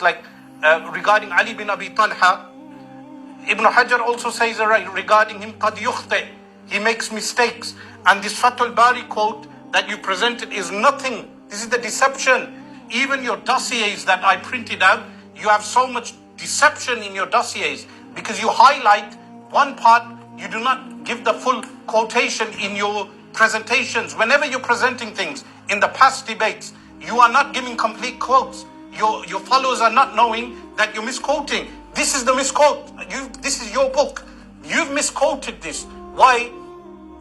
like regarding Ali bin Abi Talha, Ibn-Hajar also says regarding him, قَدْ يُخْطِئ, he makes mistakes. And this Fathul Bari quote that you presented is nothing. This is the deception. Even your dossiers that I printed out, you have so much deception in your dossiers because you highlight one part, you do not give the full quotation in your presentations. Whenever you're presenting things in the past debates, you are not giving complete quotes. Your followers are not knowing that you're misquoting. This is the misquote. This is your book. You've misquoted this. Why?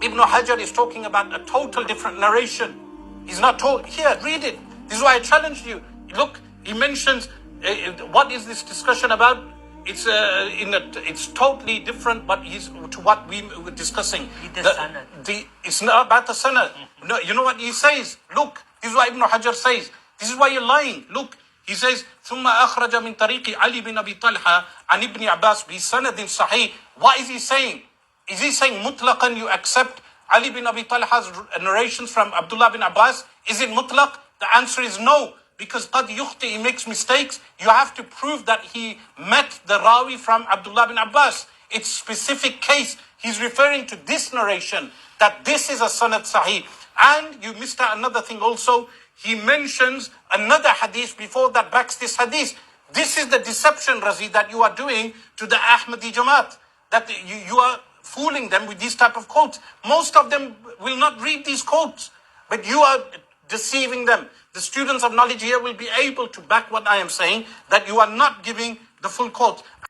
Ibn-Hajar is talking about a total different narration. He's not told. Here, read it. This is why I challenged you. Look, he mentions, what is this discussion about? It's totally different, but to what we were discussing. It's not about the sanad. No, you know what he says? Look, this is what Ibn-Hajar says. This is why you're lying. Look, he says, ثم أخرج من طريق علي بن أبي طلحة عن ابن عباس بسند صحيح. What is he saying? Is he saying mutlaqan you accept Ali bin Abi Talha's narrations from Abdullah bin Abbas? Is it mutlaq? The answer is no. Because qad yukhti, he makes mistakes. You have to prove that he met the Rawi from Abdullah bin Abbas. It's specific case. He's referring to this narration, that this is a sanad sahih. And you missed out another thing also. He mentions another hadith before that backs this hadith. This is the deception, Razia, that you are doing to the Ahmadi Jamaat. That you are fooling them with these type of quotes. Most of them will not read these quotes, but you are deceiving them. The students of knowledge here will be able to back what I am saying, that you are not giving the full quotes.